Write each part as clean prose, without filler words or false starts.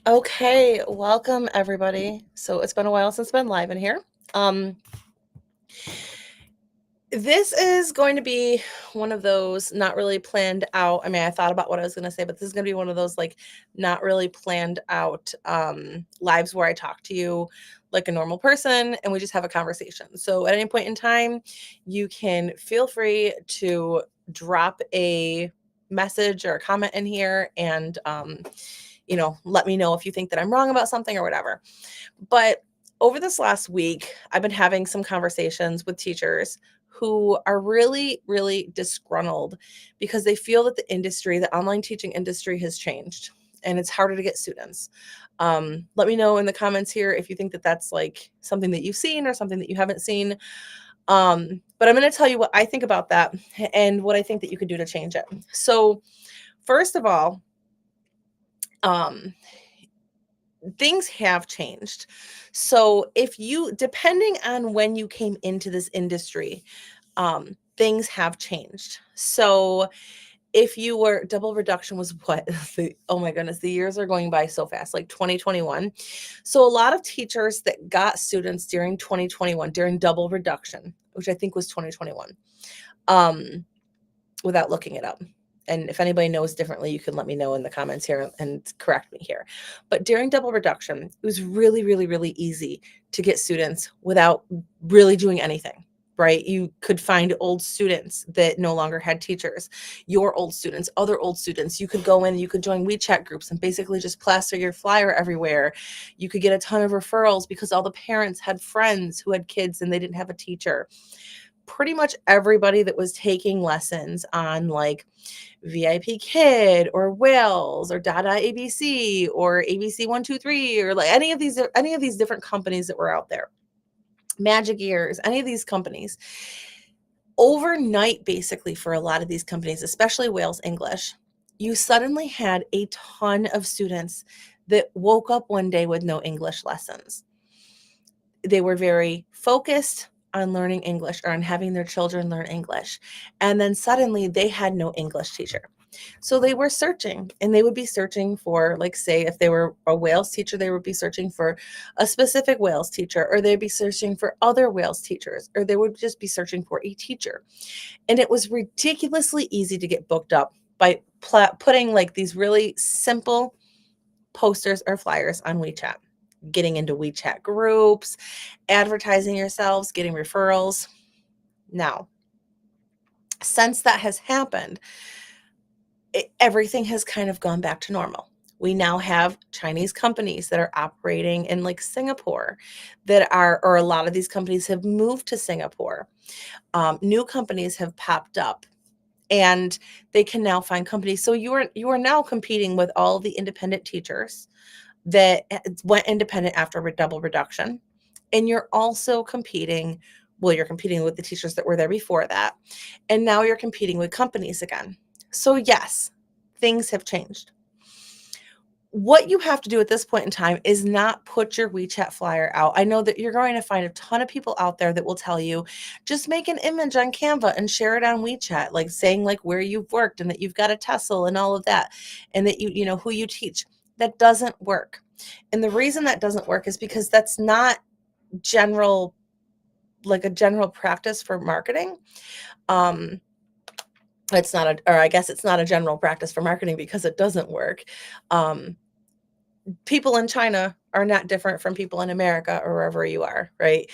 Okay, welcome everybody. So it's been a while since I've been live in here. Um, this is going to be one of those not really planned out. I mean, I thought about what I was going to say, but this is going to be one of those like not really planned out lives where I talk to you like a normal person and we just have a conversation. So at any point in time, you can feel free to drop a message or a comment in here and let me know if you think that I'm wrong about something or whatever. But over this last week, I've been having some conversations with teachers who are really, really disgruntled because they feel that the online teaching industry has changed and it's harder to get students. Let me know in the comments here if you think that that's like something that you've seen or something that you haven't seen. But I'm going to tell you what I think about that and what I think that you could do to change it. So, first of all, um, things have changed. So depending on when you came into this industry, things have changed. So if you were double reduction was what oh my goodness, the years are going by so fast, like 2021. So a lot of teachers that got students during 2021, during double reduction, which I think was 2021, without looking it up. And if anybody knows differently, you can let me know in the comments here and correct me here. But during double reduction, it was really, really, really easy to get students without really doing anything, right? You could find old students that no longer had teachers, your old students, other old students. You could go in, you could join WeChat groups and basically just plaster your flyer everywhere. You could get a ton of referrals because all the parents had friends who had kids and they didn't have a teacher. Pretty much everybody that was taking lessons on like VIP Kid or Wales or Dada ABC or ABC 123 or like any of these different companies that were out there, Magic Ears, any of these companies, overnight, basically for a lot of these companies, especially Wales English, you suddenly had a ton of students that woke up one day with no English lessons. They were very focused on learning English or on having their children learn English. And then suddenly they had no English teacher. So they were searching and they would be searching for, like, say, if they were a Wales teacher, they would be searching for a specific Wales teacher, or they'd be searching for other Wales teachers, or they would just be searching for a teacher. And it was ridiculously easy to get booked up by putting like these really simple posters or flyers on WeChat, getting into WeChat groups, advertising yourselves, getting referrals. Now, since that has happened, everything has kind of gone back to normal. We now have Chinese companies that are operating in like Singapore or a lot of these companies have moved to Singapore. New companies have popped up and they can now find companies. So you are now competing with all the independent teachers that went independent after double reduction. And you're also competing, well, you're competing with the teachers that were there before that. And now you're competing with companies again. So yes, things have changed. What you have to do at this point in time is not put your WeChat flyer out. I know that you're going to find a ton of people out there that will tell you, just make an image on Canva and share it on WeChat, like saying like where you've worked and that you've got a TESOL and all of that, and that you know who you teach. That doesn't work. And the reason that doesn't work is because that's not general, like a general practice for marketing. It's not or I guess it's not a general practice for marketing because it doesn't work. Um, People in China are not different from people in America or wherever you are, right?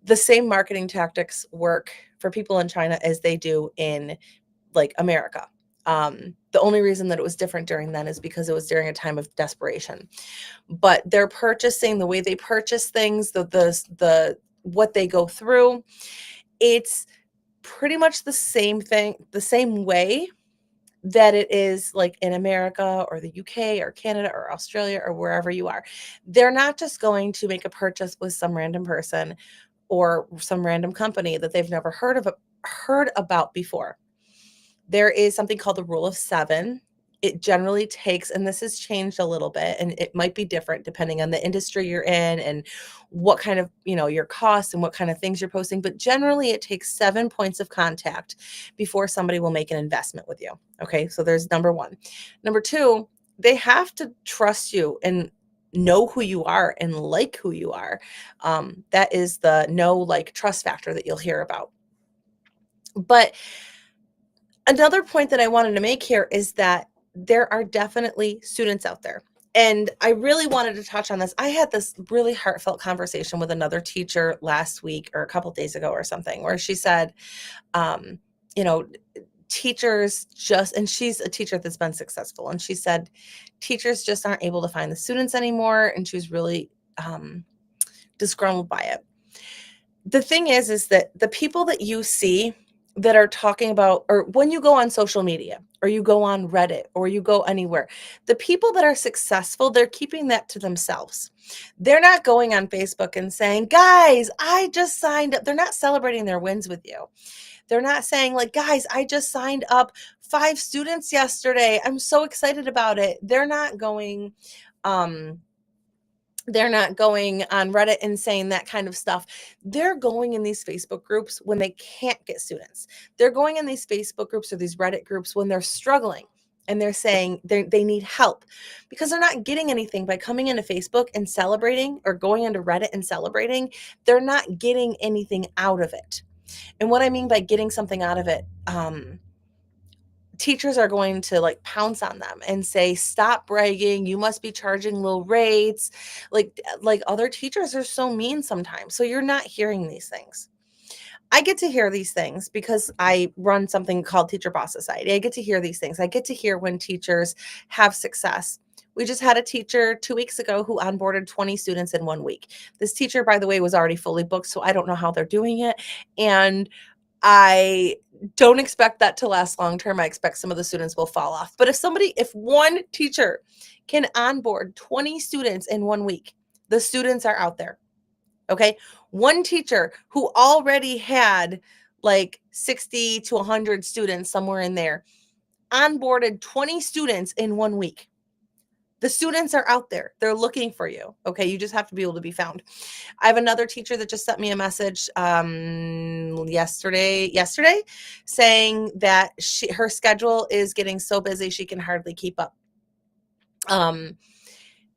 The same marketing tactics work for people in China as they do in like America. The only reason that it was different during then is because it was during a time of desperation. But their purchasing, the way they purchase things, the what they go through, it's pretty much the same thing, the same way that it is like in America or the UK or Canada or Australia or wherever you are. They're not just going to make a purchase with some random person or some random company that they've never heard about before. There is something called the rule of 7. It generally takes, and this has changed a little bit, and it might be different depending on the industry you're in and what kind of, your costs and what kind of things you're posting. But generally, it takes 7 points of contact before somebody will make an investment with you. Okay, so there's number 1. Number 2, they have to trust you and know who you are and like who you are. That is the know, like, trust factor that you'll hear about. But another point that I wanted to make here is that there are definitely students out there. And I really wanted to touch on this. I had this really heartfelt conversation with another teacher last week or a couple days ago or something, where she said, um, you know, teachers just, and she's a teacher that's been successful. And she said, teachers just aren't able to find the students anymore. And she was really disgruntled by it. The thing is that the people that you see that are talking about, or when you go on social media or you go on Reddit or you go anywhere, the people that are successful, they're keeping that to themselves. They're not going on Facebook and saying, guys, I just signed up. They're not celebrating their wins with you. They're not saying, like, guys, I just signed up 5 students yesterday. I'm so excited about it. Um, they're not going on Reddit and saying that kind of stuff. They're going in these Facebook groups when they can't get students. They're going in these Facebook groups or these Reddit groups when they're struggling and they're saying they need help, because they're not getting anything by coming into Facebook and celebrating, or going into Reddit and celebrating. They're not getting anything out of it. And what I mean by getting something out of it, teachers are going to, like, pounce on them and say, stop bragging, you must be charging low rates. Like other teachers are so mean sometimes. So you're not hearing these things. I get to hear these things because I run something called Teacher Boss Society. I get to hear these things. I get to hear when teachers have success. We just had a teacher 2 weeks ago who onboarded 20 students in 1 week. This teacher, by the way, was already fully booked, so I don't know how they're doing it. And I don't expect that to last long term. I expect some of the students will fall off. But if one teacher can onboard 20 students in 1 week, the students are out there. Okay. One teacher who already had like 60 to 100 students, somewhere in there, onboarded 20 students in 1 week. The students are out there. They're looking for you. Okay. You just have to be able to be found. I have another teacher that just sent me a message yesterday saying that her schedule is getting so busy she can hardly keep up.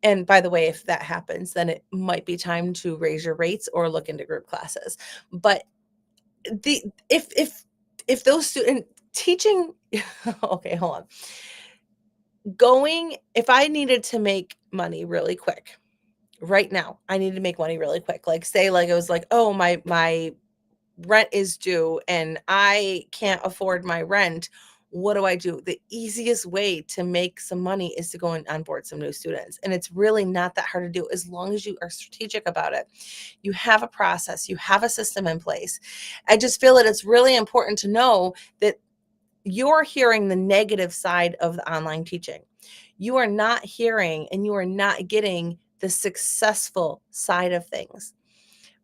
And by the way, if that happens, then it might be time to raise your rates or look into group classes. But the if those student teaching okay, hold on. If I needed to make money really quick right now, I need to make money really quick. Like, say, like, it was like, oh, my rent is due and I can't afford my rent. What do I do? The easiest way to make some money is to go and onboard some new students. And it's really not that hard to do as long as you are strategic about it. You have a process, you have a system in place. I just feel that it's really important to know that you're hearing the negative side of the online teaching. You are not hearing and you are not getting the successful side of things.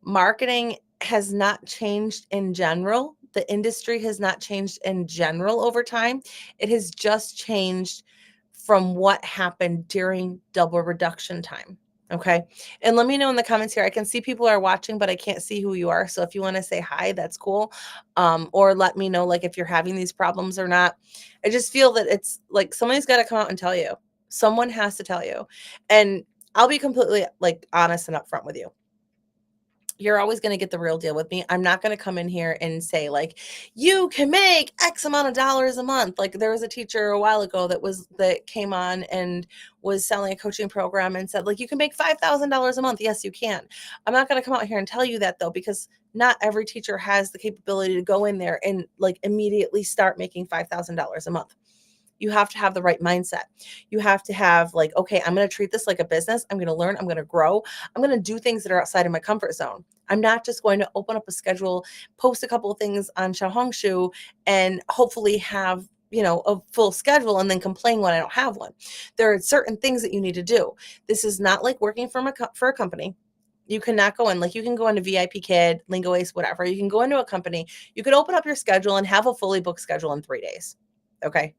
Marketing has not changed in general. The industry has not changed in general over time. It has just changed from what happened during double reduction time. Okay. And let me know in the comments here. I can see people are watching, but I can't see who you are. So if you want to say hi, that's cool. Or let me know, like, if you're having these problems or not. I just feel that it's like somebody's got to come out and tell you. Someone has to tell you. And I'll be completely, like, honest and upfront with you. You're always going to get the real deal with me. I'm not going to come in here and say, like, you can make X amount of dollars a month. Like, there was a teacher a while ago that came on and was selling a coaching program and said, like, you can make $5,000 a month. Yes, you can. I'm not going to come out here and tell you that, though, because not every teacher has the capability to go in there and, like, immediately start making $5,000 a month. You have to have the right mindset. You have to have, like, okay, I'm going to treat this like a business. I'm going to learn. I'm going to grow. I'm going to do things that are outside of my comfort zone. I'm not just going to open up a schedule, post a couple of things on Xiaohongshu, and hopefully have, a full schedule and then complain when I don't have one. There are certain things that you need to do. This is not like working for a company. You cannot go in, like, you can go into VIP Kid, Lingo Ace, whatever. You can go into a company. You can open up your schedule and have a fully booked schedule in 3 days. Okay.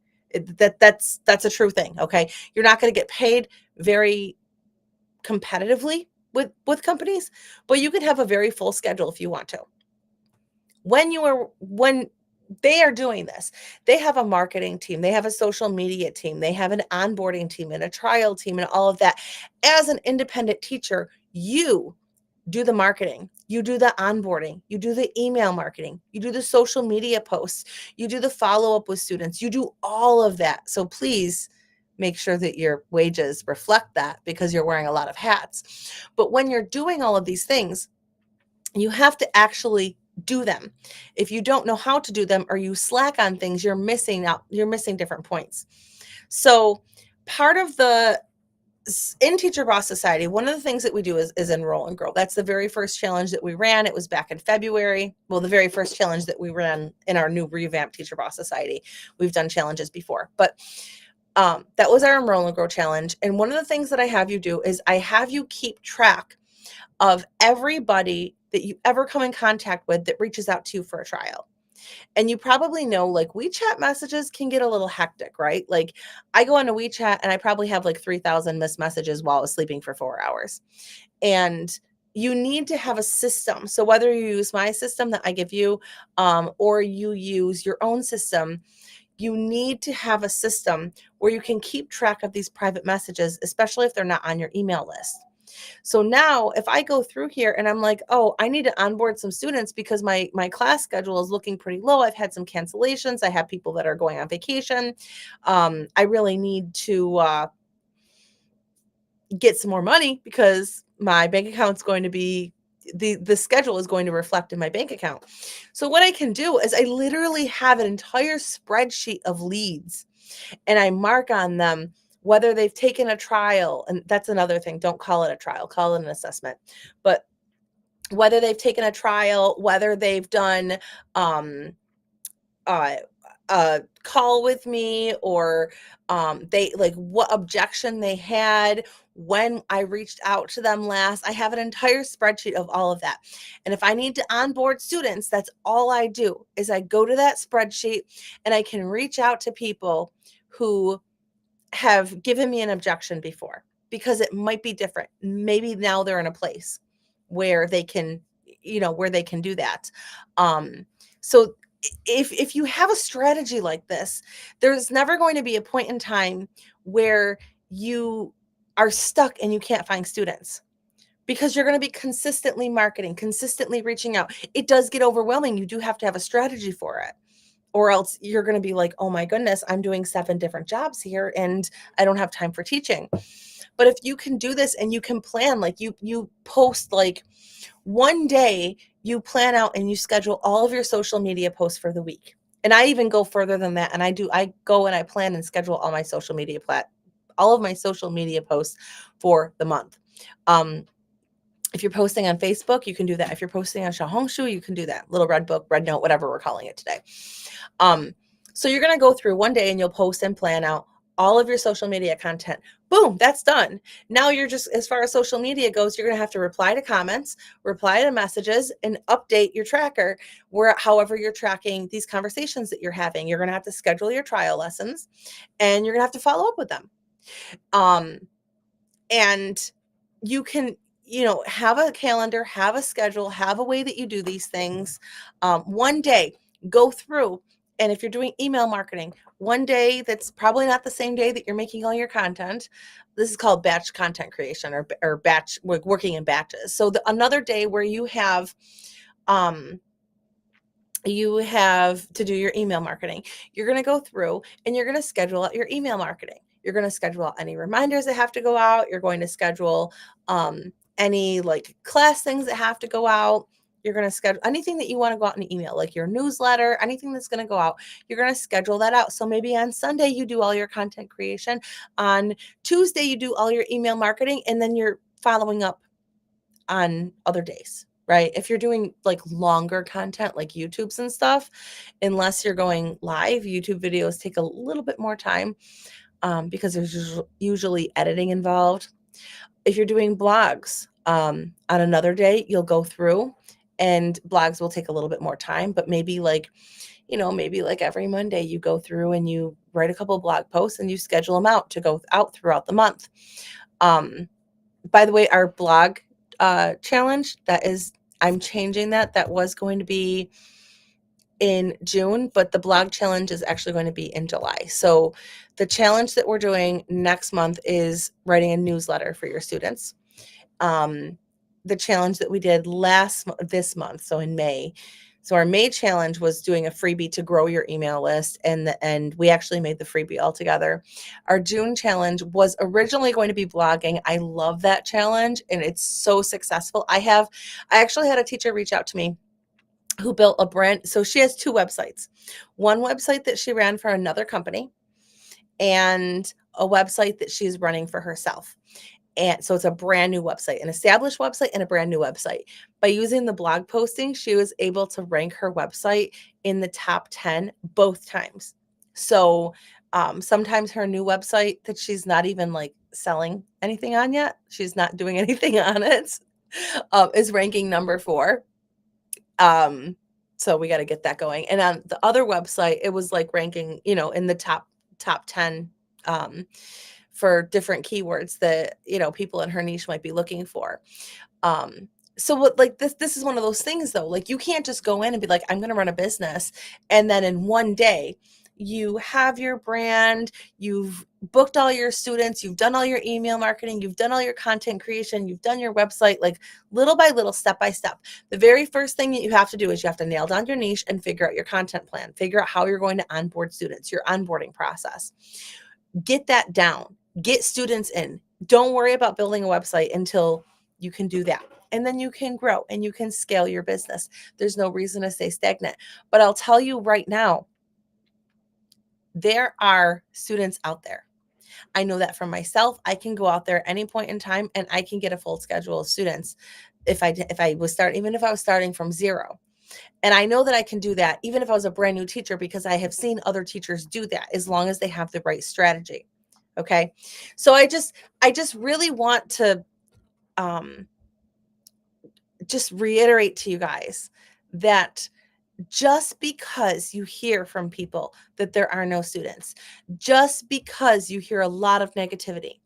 That's a true thing. Okay. You're not going to get paid very competitively with companies, but you could have a very full schedule if you want to. When They are doing this. They have a marketing team, they have a social media team, they have an onboarding team and a trial team and all of that. As an independent teacher, you do the marketing, you do the onboarding, you do the email marketing, you do the social media posts, you do the follow up with students, you do all of that. So please make sure that your wages reflect that, because you're wearing a lot of hats. But when you're doing all of these things, you have to actually do them. If you don't know how to do them, or you slack on things, you're missing out, you're missing different points. So part of the in Teacher Boss Society, one of the things that we do is enroll and grow. That's the very first challenge that we ran. It was back in February. Well, the very first challenge that we ran in our new revamped Teacher Boss Society. We've done challenges before, but that was our enroll and grow challenge. And one of the things that I have you do is I have you keep track of everybody that you ever come in contact with that reaches out to you for a trial. And you probably know, like, WeChat messages can get a little hectic, right? Like, I go on a WeChat and I probably have like 3,000 missed messages while I was sleeping for 4 hours. And you need to have a system. So whether you use my system that I give you, or you use your own system, you need to have a system where you can keep track of these private messages, especially if they're not on your email list. So now if I go through here and I'm like, oh, I need to onboard some students because my class schedule is looking pretty low. I've had some cancellations. I have people that are going on vacation. I really need to get some more money because my bank account's going to be the schedule is going to reflect in my bank account. So what I can do is I literally have an entire spreadsheet of leads, and I mark on them whether they've taken a trial. And that's another thing. Don't call it a trial, call it an assessment. But whether they've taken a trial, whether they've done uh, a call with me, or they like what objection they had when I reached out to them last. I have an entire spreadsheet of all of that. And if I need to onboard students, that's all I do is I go to that spreadsheet and I can reach out to people who have given me an objection before, because it might be different. Maybe now they're in a place where they can, where they can do that. So if you have a strategy like this, there's never going to be a point in time where you are stuck and you can't find students, because you're going to be consistently marketing, consistently reaching out. It does get overwhelming. You do have to have a strategy for it, or else you're going to be like, oh my goodness, I'm doing 7 different jobs here and I don't have time for teaching. But if you can do this and you can plan, like you post like one day, you plan out and you schedule all of your social media posts for the week. And I even go further than that. And I go and I plan and schedule all of my social media posts for the month. If you're posting on Facebook, you can do that. If you're posting on Xiaohongshu, you can do that. Little Red Book, Red Note, whatever we're calling it today. So you're going to go through one day and you'll post and plan out all of your social media content. Boom, that's done. Now you're just, as far as social media goes, you're going to have to reply to comments, reply to messages, and update your tracker where, however you're tracking these conversations that you're having. You're going to have to schedule your trial lessons and you're going to have to follow up with them. And you can, have a calendar, have a schedule, have a way that you do these things. One day, go through. And if you're doing email marketing, one day that's probably not the same day that you're making all your content. This is called batch content creation, or batch, working in batches. So another day where you have to do your email marketing. You're going to go through and you're going to schedule out your email marketing. You're going to schedule out any reminders that have to go out. You're going to schedule any like class things that have to go out. You're going to schedule anything that you want to go out in an email, like your newsletter, anything that's going to go out. You're going to schedule that out. So maybe on Sunday, you do all your content creation. On Tuesday, you do all your email marketing, and then you're following up on other days, right? If you're doing like longer content like YouTubes and stuff, unless you're going live, YouTube videos take a little bit more time because there's usually editing involved. If you're doing blogs, on another day, you'll go through, and blogs will take a little bit more time, but maybe like, maybe like every Monday you go through and you write a couple blog posts and you schedule them out to go out throughout the month. By the way, our blog challenge, I'm changing that. That was going to be in June, but the blog challenge is actually going to be in July. So the challenge that we're doing next month is writing a newsletter for your students. The challenge that we did this month, so in May. So our May challenge was doing a freebie to grow your email list, and we actually made the freebie all together. Our June challenge was originally going to be blogging. I love that challenge, and it's so successful. I actually had a teacher reach out to me who built a brand. So she has two websites. One website that she ran for another company, and a website that she's running for herself. And so it's a brand new website, an established website and a brand new website. By using the blog posting, she was able to rank her website in the top 10 both times. So sometimes her new website that she's not even like selling anything on yet, she's not doing anything on it, is ranking number 4. So we got to get that going. And on the other website, it was like ranking, in the top 10 for different keywords that, people in her niche might be looking for. Um, so what, like this is one of those things though, like you can't just go in and be like, I'm going to run a business. And then in one day you have your brand, you've booked all your students, you've done all your email marketing, you've done all your content creation, you've done your website, like little by little, step by step. The very first thing that you have to do is you have to nail down your niche and figure out your content plan, figure out how you're going to onboard students, your onboarding process. Get that down, get students in. Don't worry about building a website until you can do that. And then you can grow and you can scale your business. There's no reason to stay stagnant. But I'll tell you right now, there are students out there. I know that from myself. I can go out there at any point in time and I can get a full schedule of students if I was starting from zero. And I know that I can do that even if I was a brand new teacher, because I have seen other teachers do that as long as they have the right strategy. Okay. So I just really want to just reiterate to you guys that just because you hear from people that there are no students, just because you hear a lot of negativity,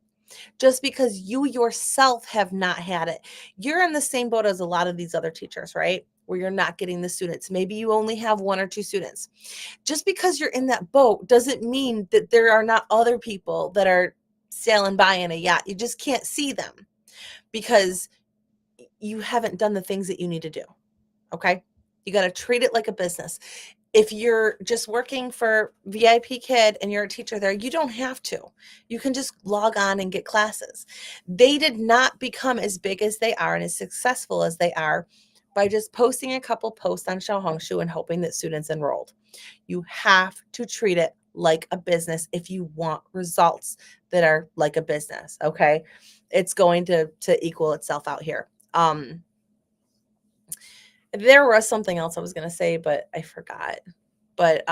just because you yourself have not had it, you're in the same boat as a lot of these other teachers, right? Where you're not getting the students. Maybe you only have 1 or 2 students. Just because you're in that boat doesn't mean that there are not other people that are sailing by in a yacht. You just can't see them because you haven't done the things that you need to do. Okay. You got to treat it like a business. If you're just working for VIP Kid and you're a teacher there, you don't have to. You can just log on and get classes. They did not become as big as they are and as successful as they are by just posting a couple posts on Xiaohongshu and hoping that students enrolled. You have to treat it like a business if you want results that are like a business, okay? It's going to equal itself out here. There was something else I was going to say, but I forgot. But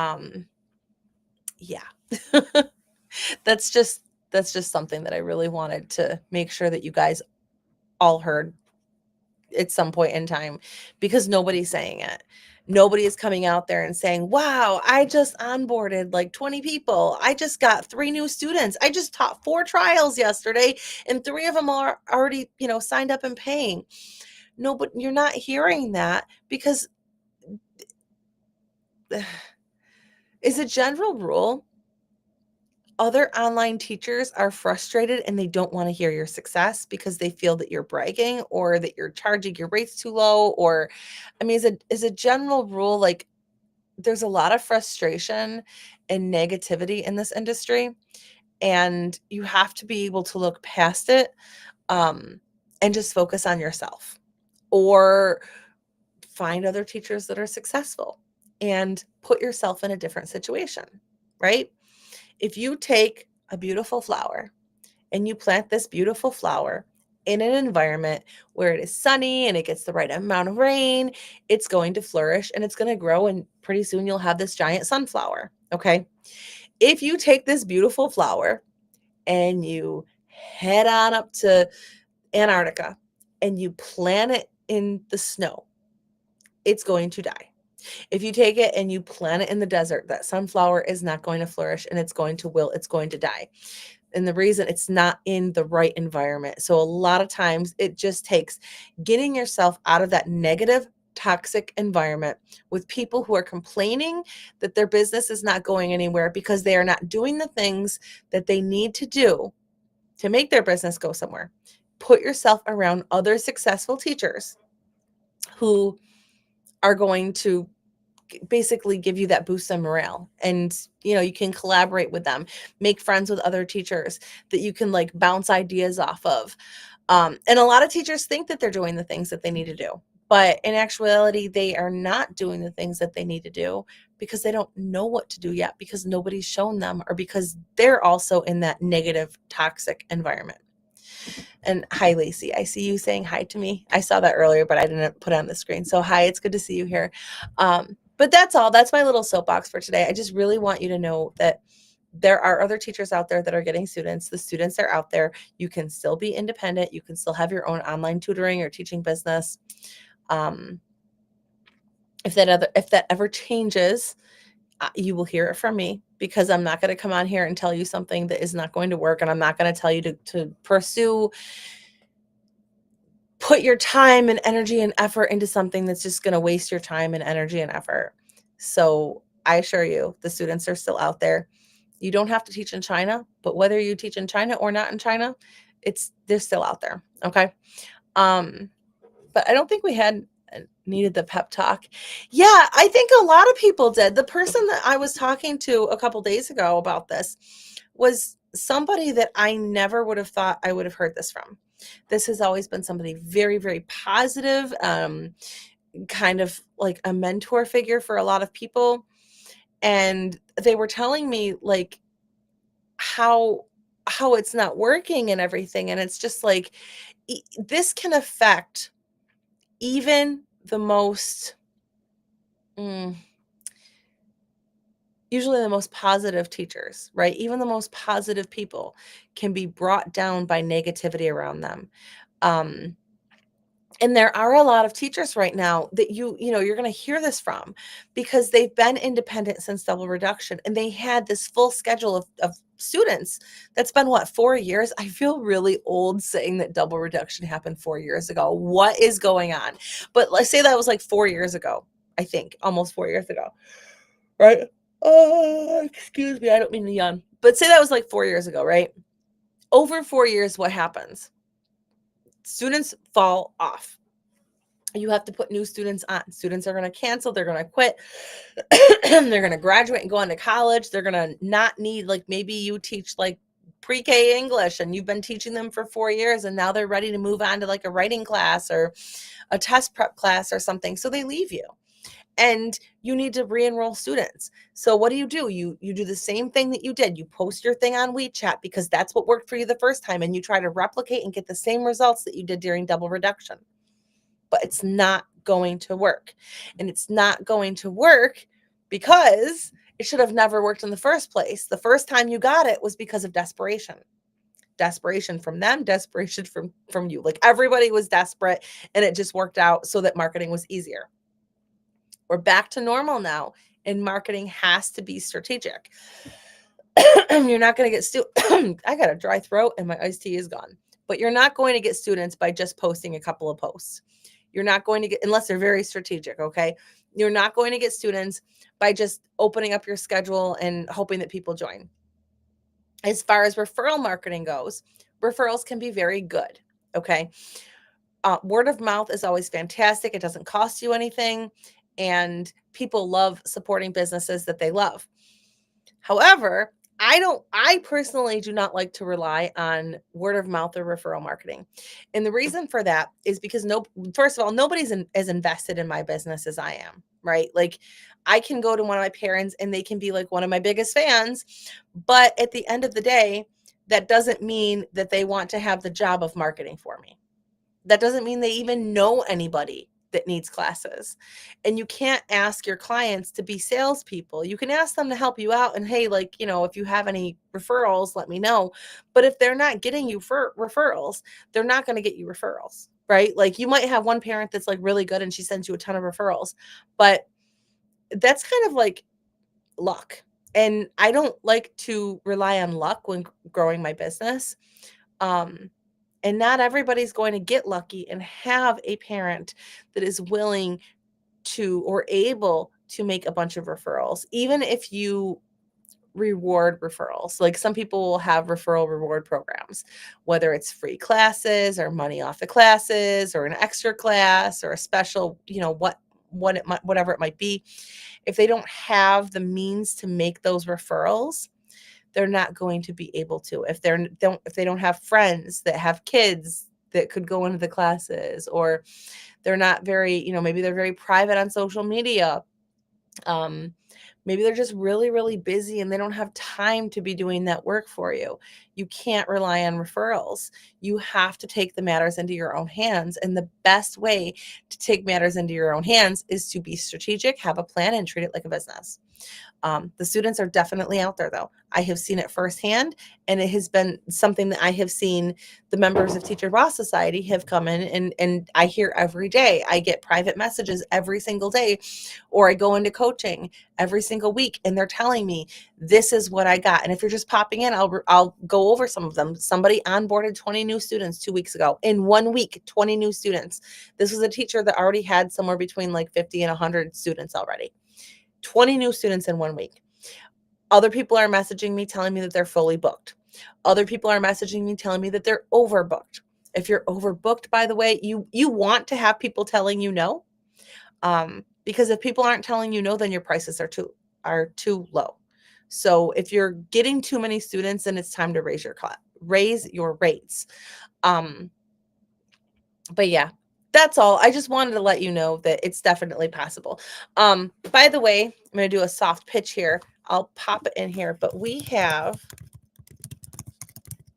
yeah. that's just something that I really wanted to make sure that you guys all heard at some point in time, because nobody's saying it. Nobody is coming out there and saying, wow, I just onboarded like 20 people. I just got 3 new students. I just taught 4 trials yesterday and 3 of them are already, signed up and paying. No, but you're not hearing that because as a general rule, other online teachers are frustrated and they don't want to hear your success because they feel that you're bragging or that you're charging your rates too low. Or, I mean, as a general rule, like there's a lot of frustration and negativity in this industry, and you have to be able to look past it and just focus on yourself, or find other teachers that are successful and put yourself in a different situation, right? If you take a beautiful flower and you plant this beautiful flower in an environment where it is sunny and it gets the right amount of rain, it's going to flourish and it's going to grow. And pretty soon you'll have this giant sunflower. Okay. If you take this beautiful flower and you head on up to Antarctica and you plant it in the snow, it's going to die. If you take it and you plant it in the desert, that sunflower is not going to flourish and it's going to wilt, it's going to die. And the reason, it's not in the right environment. So a lot of times it just takes getting yourself out of that negative toxic environment with people who are complaining that their business is not going anywhere because they are not doing the things that they need to do to make their business go somewhere. Put yourself around other successful teachers who are going to basically give you that boost of morale. And you can collaborate with them, make friends with other teachers that you can like bounce ideas off of. And a lot of teachers think that they're doing the things that they need to do, but in actuality they are not doing the things that they need to do because they don't know what to do yet, because nobody's shown them, or because they're also in that negative toxic environment. And hi, Lacey. I see you saying hi to me. I saw that earlier, but I didn't put it on the screen. So hi, it's good to see you here. But that's all. That's my little soapbox for today. I just really want you to know that there are other teachers out there that are getting students. The students are out there. You can still be independent. You can still have your own online tutoring or teaching business. If that ever changes, you will hear it from me, because I'm not going to come on here and tell you something that is not going to work. And I'm not going to tell you to put your time and energy and effort into something that's just going to waste your time and energy and effort. So I assure you, the students are still out there. You don't have to teach in China, but whether you teach in China or not in China, they're still out there. Okay. But I don't think we needed the pep talk. Yeah, I think a lot of people did. The person that I was talking to a couple days ago about this was somebody that I never would have thought I would have heard this from. This has always been somebody very, very positive, kind of like a mentor figure for a lot of people. And they were telling me like how it's not working and everything. And it's just like, this can affect even the most, usually the most positive teachers, right? Even the most positive people can be brought down by negativity around them. And there are a lot of teachers right now that you're going to hear this from, because they've been independent since double reduction, and they had this full schedule of students. That's been what, 4 years? I feel really old saying that double reduction happened 4 years ago. What is going on? But let's say that was like 4 years ago. I think almost 4 years ago, right? Oh, excuse me, I don't mean to yawn. But say that was like 4 years ago, right? Over 4 years, what happens? Students fall off. You have to put new students on. Students are going to cancel. They're going to quit. They're going to graduate and go on to college. They're going to not need, like, maybe you teach like pre-K English and you've been teaching them for 4 years, and now they're ready to move on to like a writing class or a test prep class or something. So they leave you, and you need to re-enroll students. So what do? You do the same thing that you did. You post your thing on WeChat because that's what worked for you the first time, and you try to replicate and get the same results that you did during double reduction. But it's not going to work. And it's not going to work because it should have never worked in the first place. The first time you got it was because of desperation. Desperation from them, desperation from you. Like, everybody was desperate, and it just worked out so that marketing was easier. We're back to normal now, and marketing has to be strategic. You're not going to get I got a dry throat and my iced tea is gone. But you're not going to get students by just posting a couple of posts. You're not going to get, unless they're very strategic, okay? You're not going to get students by just opening up your schedule and hoping that people join. As far as referral marketing goes, referrals can be very good, okay? Word of mouth is always fantastic. It doesn't cost you anything, and people love supporting businesses that they love. However, I personally do not like to rely on word of mouth or referral marketing. And the reason for that is because first of all, nobody's as invested in my business as I am, right? Like, I can go to one of my parents and they can be like one of my biggest fans, but at the end of the day, that doesn't mean that they want to have the job of marketing for me. That doesn't mean they even know anybody that needs classes. And you can't ask your clients to be salespeople. You can ask them to help you out. And hey, like, if you have any referrals, let me know. But if they're not getting you for referrals, they're not going to get you referrals, right? Like, you might have one parent that's like really good and she sends you a ton of referrals, but that's kind of like luck. And I don't like to rely on luck when growing my business. And not everybody's going to get lucky and have a parent that is willing to or able to make a bunch of referrals, even if you reward referrals. Like some people will have referral reward programs, whether it's free classes or money off the classes or an extra class or a special, what it might, whatever it might be. If they don't have the means to make those referrals, they're not going to be able to. If they don't have friends that have kids that could go into the classes, or they're not very, maybe they're very private on social media. Maybe they're just really, really busy and they don't have time to be doing that work for you. You can't rely on referrals. You have to take the matters into your own hands. And the best way to take matters into your own hands is to be strategic, have a plan, and treat it like a business. The students are definitely out there, though. I have seen it firsthand, and it has been something that I have seen the members of Teacher Boss Society have come in, and I hear every day. I get private messages every single day, or I go into coaching every single week, and they're telling me, this is what I got. And if you're just popping in, I'll go over some of them. Somebody onboarded 20 new students 2 weeks ago. In 1 week, 20 new students. This was a teacher that already had somewhere between like 50 and 100 students already. 20 new students in 1 week. Other people are messaging me telling me that they're fully booked. Other people are messaging me telling me that they're overbooked. If you're overbooked, by the way, you want to have people telling you no, because if people aren't telling you no, then your prices are too low. So if you're getting too many students, then it's time to raise your rates. But yeah, that's all. I just wanted to let you know that it's definitely possible. By the way, I'm going to do a soft pitch here. I'll pop it in here, but we have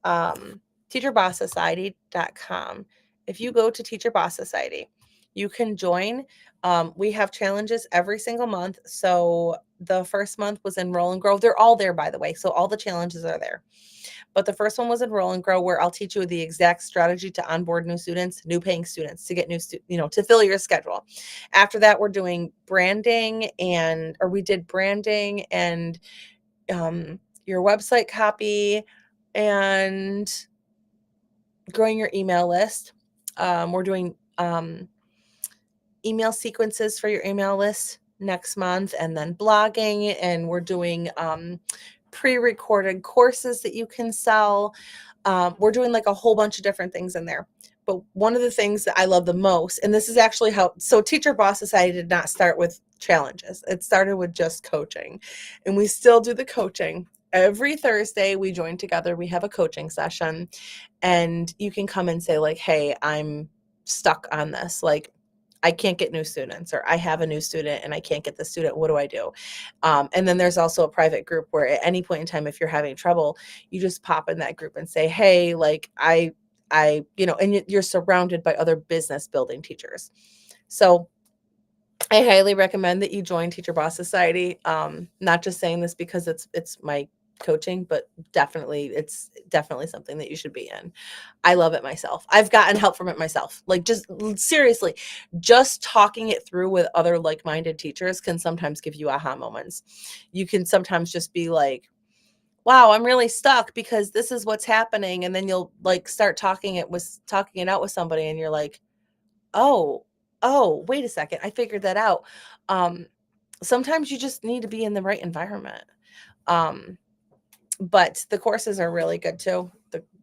teacherboss.society.com. If you go to Teacher Boss Society, you can join. We have challenges every single month. So the first month was Enroll and Grow. They're all there, by the way. So all the challenges are there. But the first one was Enroll and Grow, where I'll teach you the exact strategy to onboard new students, new paying students, to get to fill your schedule. After that, we're doing branding we did branding and your website copy and growing your email list. We're doing email sequences for your email list next month, and then blogging, and we're doing pre-recorded courses that you can sell. We're doing like a whole bunch of different things in there. But one of the things that I love the most, and this is actually so Teacher Boss Society did not start with challenges. It started with just coaching, and we still do the coaching. Every Thursday we join together, we have a coaching session, and you can come and say like, hey, I'm stuck on this. Like, I can't get new students, or I have a new student and I can't get the student. What do I do? And then there's also a private group where at any point in time, if you're having trouble, you just pop in that group and say, hey, like and you're surrounded by other business building teachers. So I highly recommend that you join Teacher Boss Society. Not just saying this because it's my coaching, but it's definitely something that you should be in. I love it myself. I've gotten help from it myself. Like, just seriously, just talking it through with other like-minded teachers can sometimes give you aha moments. You can sometimes just be like, wow, I'm really stuck because this is what's happening. And then you'll like start talking it out with somebody and you're like, oh, wait a second. I figured that out. Sometimes you just need to be in the right environment. But the courses are really good too.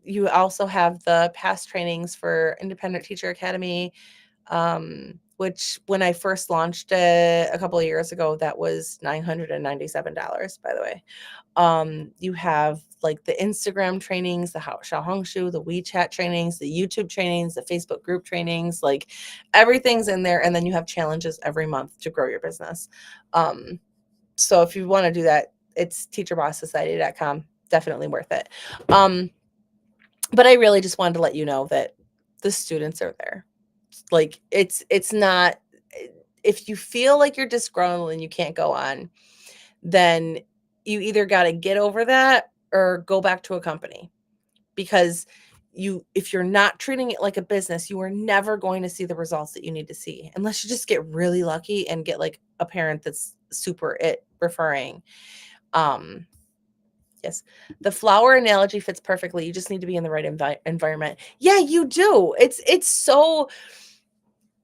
You also have the past trainings for Independent Teacher Academy, which when I first launched it a couple of years ago, that was $997, by the way. You have like the Instagram trainings, the Xiaohongshu, the WeChat trainings, the YouTube trainings, the Facebook group trainings, like everything's in there. And then you have challenges every month to grow your business. So if you want to do that, it's teacherboss.society.com. Definitely worth it. But I really just wanted to let you know that the students are there. Like it's not, if you feel like you're disgruntled and you can't go on, then you either got to get over that or go back to a company, because if you're not treating it like a business, you are never going to see the results that you need to see, unless you just get really lucky and get like a parent that's super at referring. Yes, the flower analogy fits perfectly. You just need to be in the right environment. Yeah, you do. It's so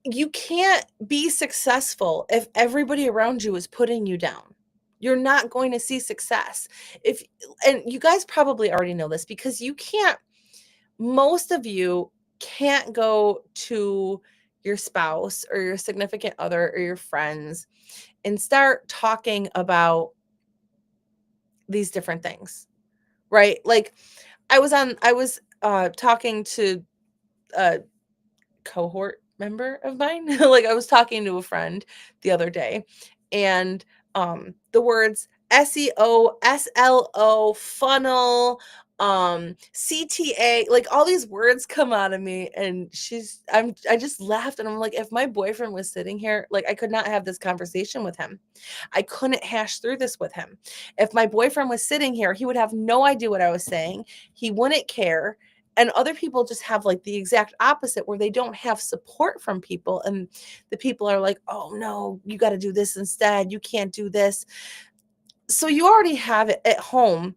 you can't be successful if everybody around you is putting you down. You're not going to see success. If and you guys probably already know this because you can't most of you can't go to your spouse or your significant other or your friends and start talking about these different things, right? Like I was talking to a cohort member of mine. Like I was talking to a friend the other day and the words SEO, SLO, funnel, CTA, like all these words come out of me and I just laughed and I'm like if my boyfriend was sitting here, like I could not have this conversation with him. I couldn't hash through this with him. If my boyfriend was sitting here, he would have no idea what I was saying. He wouldn't care. And other people just have like the exact opposite where they don't have support from people and the people are like, "Oh no, you got to do this instead. You can't do this." So you already have it at home.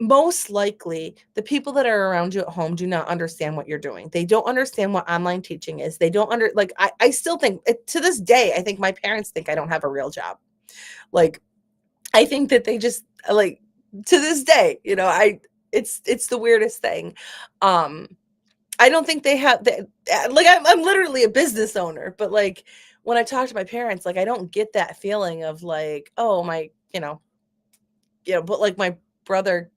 Most likely, the people that are around you at home do not understand what you're doing. They don't understand what online teaching is. They don't like I still think to this day, I think my parents think I don't have a real job. Like I think that they just like to this day, it's the weirdest thing. Um I don't think they have that. Like I'm literally a business owner, but like when I talk to my parents, like I don't get that feeling of like, oh my, but like my brother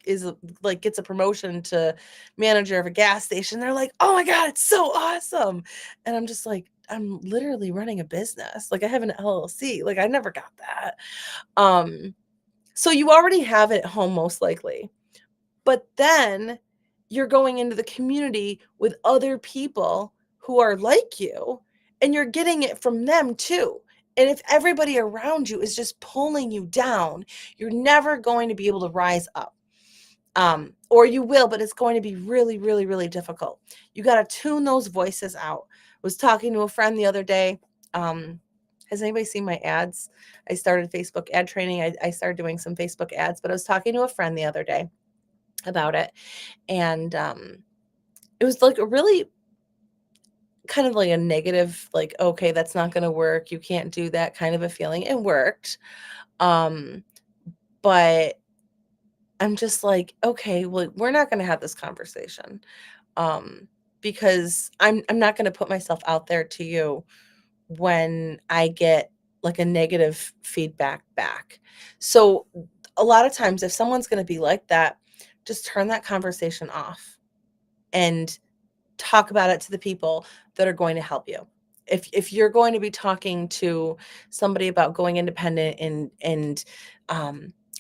like gets a promotion to manager of a gas station. They're like, oh my God, it's so awesome. And I'm just like, I'm literally running a business. Like I have an LLC. Like I never got that. Um, so you already have it at home most likely. But then you're going into the community with other people who are like you, and you're getting it from them too. And if everybody around you is just pulling you down, you're never going to be able to rise up. Or you will, but it's going to be really, really, really difficult. You got to tune those voices out. I was talking to a friend the other day. Has anybody seen my ads? I started Facebook ad training. I started doing some Facebook ads, but I was talking to a friend the other day about it. And it was like a really kind of like a negative, like, okay, that's not going to work. You can't do that kind of a feeling. It worked. Um, but I'm just like, okay, well, we're not going to have this conversation. Because I'm not going to put myself out there to you when I get like a negative feedback back. So a lot of times if someone's going to be like that, just turn that conversation off and talk about it to the people that are going to help you. If you're going to be talking to somebody about going independent and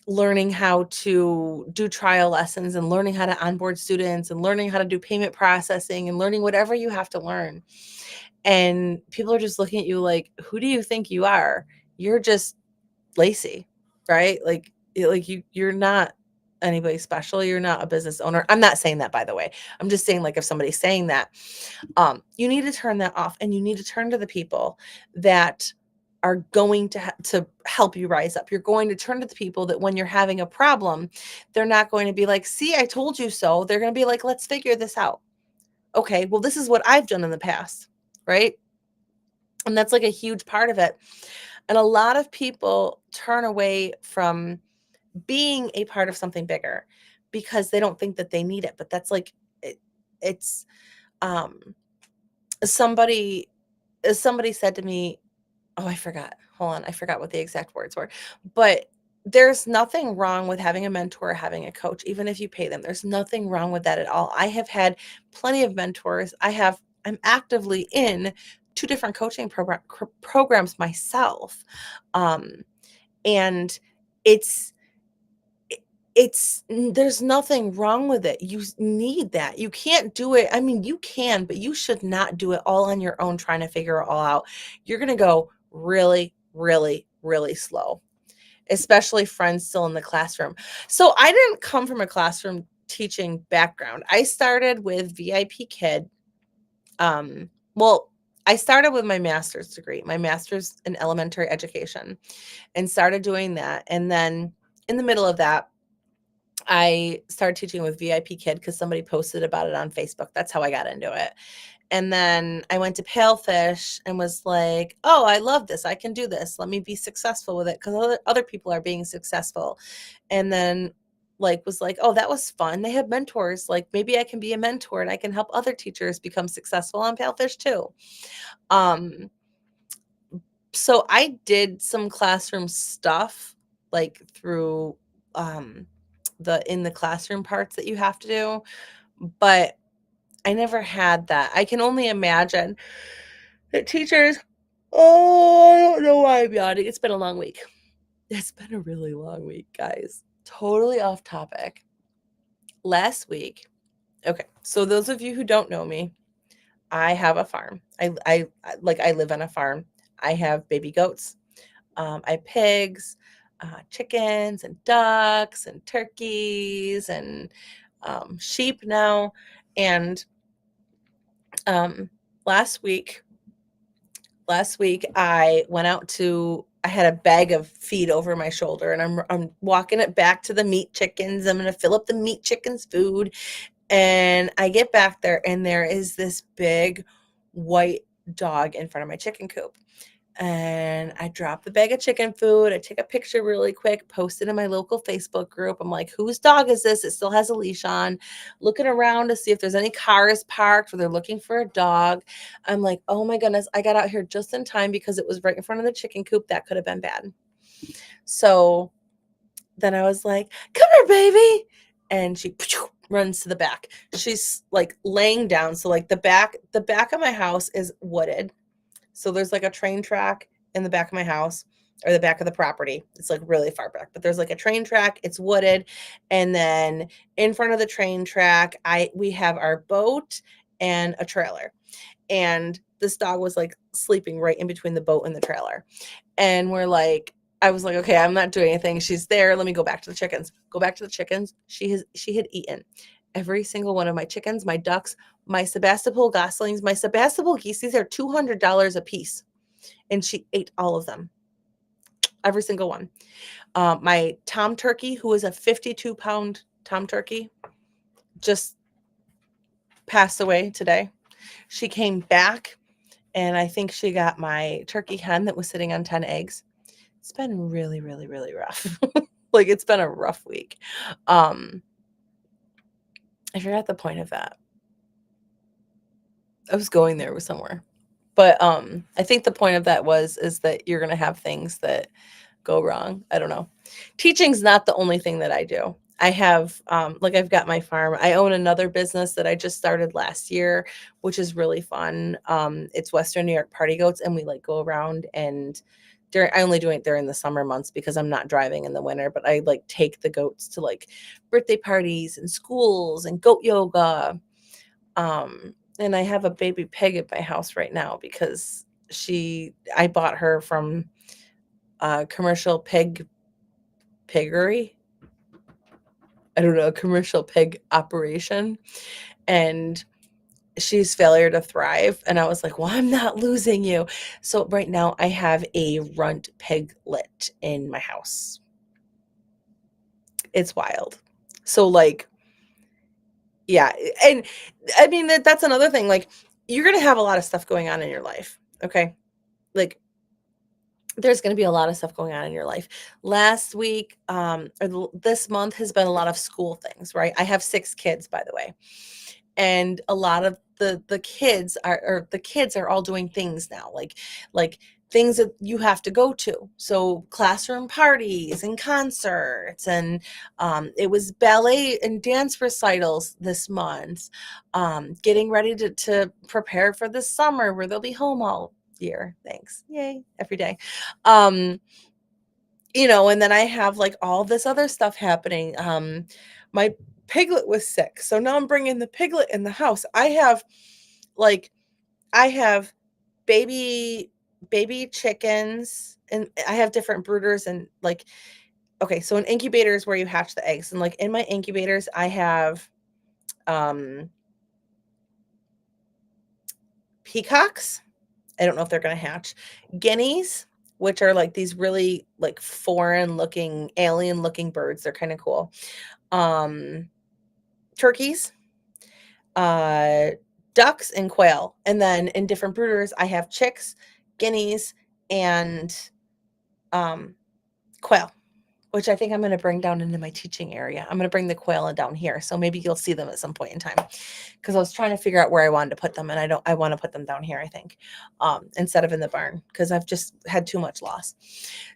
learning how to do trial lessons and learning how to onboard students and learning how to do payment processing and learning whatever you have to learn, and people are just looking at you like, who do you think you are? You're just lazy, right? You're not anybody special. You're not a business owner. I'm not saying that, by the way. I'm just saying, like, if somebody's saying that, you need to turn that off and you need to turn to the people that are going to help you rise up. You're going to turn to the people that when you're having a problem, they're not going to be like, see, I told you so. They're going to be like, let's figure this out. Okay, well, this is what I've done in the past, right? And that's like a huge part of it. And a lot of people turn away from being a part of something bigger because they don't think that they need it. But that's like it's um somebody somebody said to me, oh, I forgot. Hold on, I forgot what the exact words were. But there's nothing wrong with having a mentor, having a coach, even if you pay them. There's nothing wrong with that at all. I have had plenty of mentors. I'm actively in two different coaching programs myself. Um, and it's there's nothing wrong with it. You need that. You can't do it. I mean, you can, but you should not do it all on your own trying to figure it all out. You're going to go really, really, really slow, especially friends still in the classroom. So I didn't come from a classroom teaching background. I started with VIP Kid. Well, I started with my master's degree, my master's in elementary education, and started doing that. And then in the middle of that, I started teaching with VIP Kid because somebody posted about it on Facebook. That's how I got into it. And then I went to Palefish and was like, oh, I love this. I can do this. Let me be successful with it because other people are being successful. And then like was like, oh, that was fun. They have mentors. Like maybe I can be a mentor and I can help other teachers become successful on Palefish too. Um, so I did some classroom stuff like through the in the classroom parts that you have to do, but I never had that. I can only imagine that teachers, oh, I don't know why I'm yawning. It's been a long week. It's been a really long week, guys. Totally off topic. Last week, okay, so those of you who don't know me, I have a farm. I live on a farm. I have baby goats. I have pigs, chickens, and ducks, and turkeys, and sheep now. And um, last week, I went out to. I had a bag of feed over my shoulder, and I'm walking it back to the meat chickens. I'm gonna fill up the meat chickens' food, and I get back there, and there is this big white dog in front of my chicken coop. And I drop the bag of chicken food. I take a picture really quick, post it in my local Facebook group. I'm like, whose dog is this? It still has a leash on. Looking around to see if there's any cars parked where they're looking for a dog. I'm like, oh my goodness, I got out here just in time because it was right in front of the chicken coop. That could have been bad. So then I was like, come here, baby. And she runs to the back. She's like laying down. So like the back of my house is wooded. So there's like a train track in the back of my house or the back of the property. It's like really far back, but there's like a train track. It's wooded. And then in front of the train track, we have our boat and a trailer. And this dog was like sleeping right in between the boat and the trailer. And I was like, okay, I'm not doing anything. She's there. Let me go back to the chickens. Go back to the chickens. She had eaten every single one of my chickens, my ducks, my Sebastopol goslings, my Sebastopol geese. These are $200 a piece. And she ate all of them. Every single one. My tom turkey, who is a 52-pound tom turkey, just passed away today. She came back, and I think she got my turkey hen that was sitting on 10 eggs. It's been really, really, really rough. Like, it's been a rough week. I forgot the point of that. I was going there with somewhere. But I think the point of that is that you're going to have things that go wrong. I don't know. Teaching's not the only thing that I do. I have I've got my farm. I own another business that I just started last year, which is really fun. It's Western New York Party Goats, and we like go around and I only do it during the summer months because I'm not driving in the winter, but I like take the goats to like birthday parties and schools and goat yoga. And I have a baby pig at my house right now because I bought her from a commercial piggery. I don't know, a commercial pig operation. And she's failure to thrive. And I was like, well, I'm not losing you. So right now I have a runt piglet in my house. It's wild. So like, yeah. And I mean, that's another thing. Like, you're going to have a lot of stuff going on in your life. Okay. Like, there's going to be a lot of stuff going on in your life. Last week, this month has been a lot of school things, right? I have 6 kids, by the way. And a lot of the kids are all doing things now, like things that you have to go to. So classroom parties and concerts, and it was ballet and dance recitals this month. Getting ready to prepare for the summer where they'll be home all year. Thanks. Yay. Every day. And then I have like all this other stuff happening. My piglet was sick, so now I'm bringing the piglet in the house. I have baby chickens, and I have different brooders, and like, okay, so an incubator is where you hatch the eggs, and like in my incubators I have peacocks. I don't know if they're going to hatch. Guineas, which are like these really like foreign looking, alien looking birds. They're kind of cool. turkeys, uh, ducks, and quail. And then in different brooders, I have chicks, guineas, and quail, which I think I'm going to bring down into my teaching area. I'm going to bring the quail down here. So maybe you'll see them at some point in time, because I was trying to figure out where I wanted to put them. And I want to put them down here, I think, instead of in the barn, because I've just had too much loss.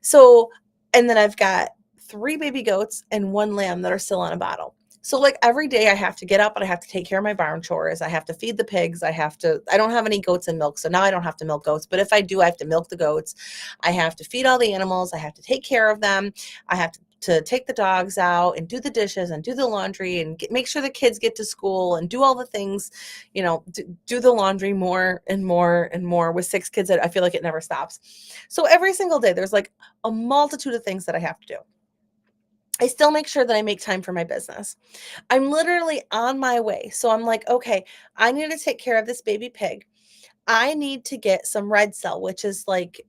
So, and then I've got 3 baby goats and 1 lamb that are still on a bottle. So like every day I have to get up and I have to take care of my barn chores. I have to feed the pigs. I don't have any goats and milk. So now I don't have to milk goats. But if I do, I have to milk the goats. I have to feed all the animals. I have to take care of them. I have to take the dogs out and do the dishes and do the laundry and make sure the kids get to school and do all the things, do the laundry more and more and more. With 6 kids, I feel like it never stops. So every single day, there's like a multitude of things that I have to do. I still make sure that I make time for my business. I'm literally on my way. So I'm like, okay, I need to take care of this baby pig. I need to get some red cell, which is like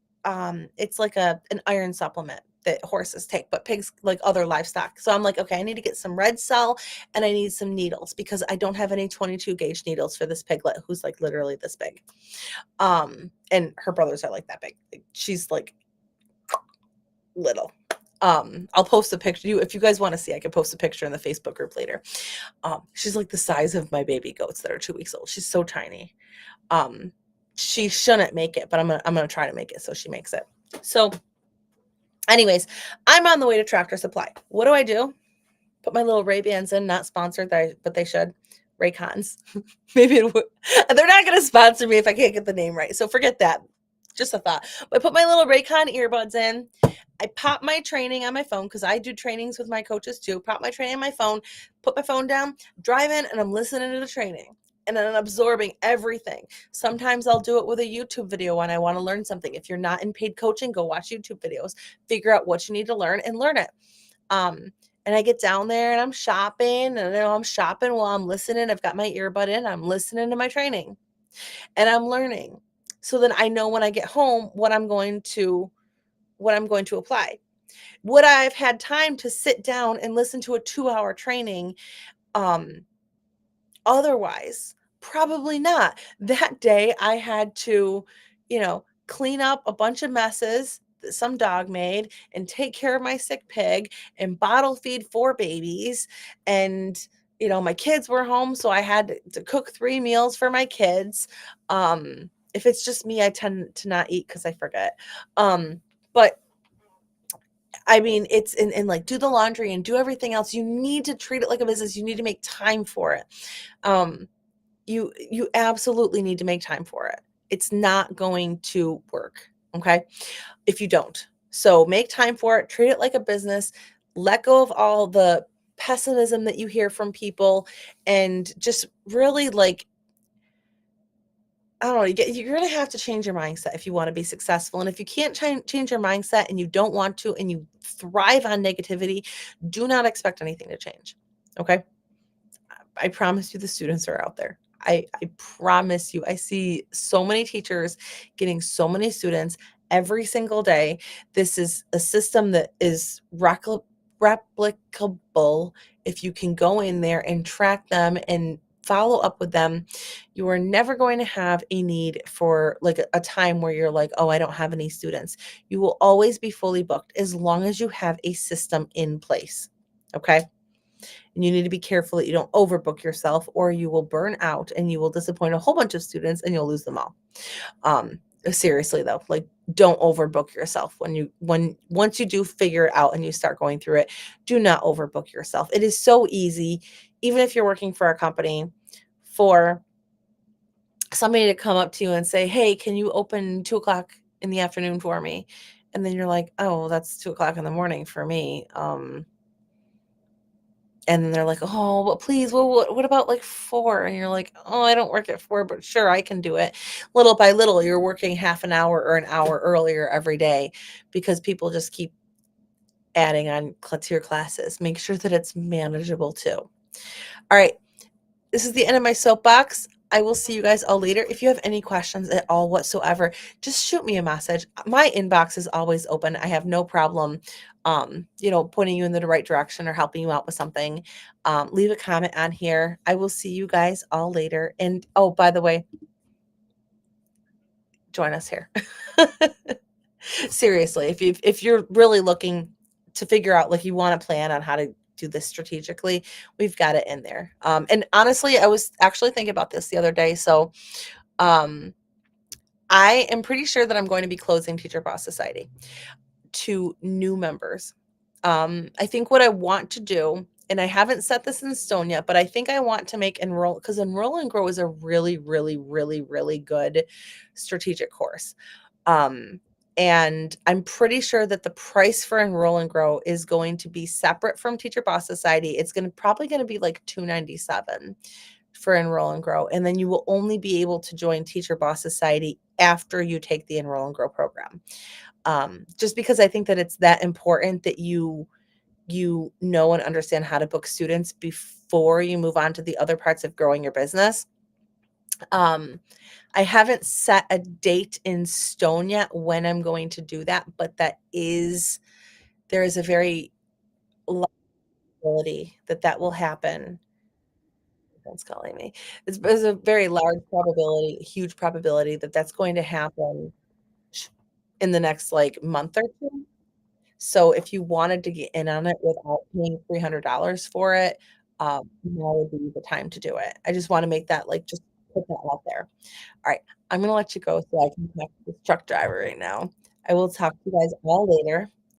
it's like an iron supplement that horses take, but pigs like other livestock. So I'm like, okay, I need to get some red cell and I need some needles because I don't have any 22 gauge needles for this piglet who's like literally this big. And her brothers are like that big. She's like little. I'll post a picture. If you guys want to see, I can post a picture in the Facebook group later. She's like the size of my baby goats that are 2 weeks old. She's so tiny. She shouldn't make it, but I'm gonna try to make it so she makes it. So anyways, I'm on the way to Tractor Supply. What do? Put my little Ray-Bans in, not sponsored, but they should. Raycons. Maybe it would. They're not going to sponsor me if I can't get the name right. So forget that. Just a thought. But I put my little Raycon earbuds in. I pop my training on my phone because I do trainings with my coaches too. Pop my training on my phone, put my phone down, drive in, and I'm listening to the training. And then I'm absorbing everything. Sometimes I'll do it with a YouTube video when I want to learn something. If you're not in paid coaching, go watch YouTube videos. Figure out what you need to learn and learn it. And I get down there and I'm shopping, and I'm shopping while I'm listening. I've got my earbud in. I'm listening to my training and I'm learning. So then I know when I get home what I'm going to apply. Would I have had time to sit down and listen to a 2-hour training otherwise? Probably not. That day I had to, clean up a bunch of messes that some dog made and take care of my sick pig and bottle feed 4 babies. And, my kids were home, so I had to cook 3 meals for my kids. If it's just me, I tend to not eat because I forget. But I mean, it's and like do the laundry and do everything else. You need to treat it like a business. You need to make time for it. You absolutely need to make time for it. It's not going to work, okay, if you don't. So make time for it, treat it like a business, let go of all the pessimism that you hear from people, and just really like, I don't know, you're going to have to change your mindset if you want to be successful. And if you can't change your mindset and you don't want to and you thrive on negativity, do not expect anything to change, okay? I promise you the students are out there. I promise you. I see so many teachers getting so many students every single day. This is a system that is replicable. If you can go in there and track them and follow up with them, you are never going to have a need for like a time where you're like, oh, I don't have any students. You will always be fully booked as long as you have a system in place. Okay. And you need to be careful that you don't overbook yourself or you will burn out and you will disappoint a whole bunch of students and you'll lose them all. Seriously though, like don't overbook yourself once you do figure it out and you start going through it, do not overbook yourself. It is so easy, even if you're working for a company, for somebody to come up to you and say, hey, can you open 2:00 in the afternoon for me? And then you're like, oh, that's 2:00 in the morning for me. And then they're like, oh, well, please, well, what about like 4? And you're like, oh, I don't work at 4, but sure, I can do it. Little by little, you're working half an hour or an hour earlier every day because people just keep adding on to your classes. Make sure that it's manageable too. All right. This is the end of my soapbox. I will see you guys all later. If you have any questions at all whatsoever, just shoot me a message. My inbox is always open. I have no problem, pointing you in the right direction or helping you out with something. Leave a comment on here. I will see you guys all later. And oh, by the way, join us here. Seriously, if you're really looking to figure out, like, you want to plan on how to do this strategically, we've got it in there. And honestly, I was actually thinking about this the other day. So um, I am pretty sure that I'm going to be closing Teacher Boss Society to new members. I think what I want to do, and I haven't set this in stone yet, but I think I want to make enroll, because Enroll and Grow is a really, really, really, really good strategic course. Um, and I'm pretty sure that the price for Enroll and Grow is going to be separate from Teacher Boss Society. It's probably going to be like $297 for Enroll and Grow. And then you will only be able to join Teacher Boss Society after you take the Enroll and Grow program. Just because I think that it's that important that you know and understand how to book students before you move on to the other parts of growing your business. I haven't set a date in stone yet when I'm going to do that, but there is a very low probability that that will happen. That's calling me. There's a very large probability, huge probability that that's going to happen in the next, like, month or 2. So if you wanted to get in on it without paying $300 for it, now would be the time to do it. I just wanna make that, like, just put that out there. Alright, I'm gonna let you go so I can talk to this truck driver right now. I will talk to you guys all later.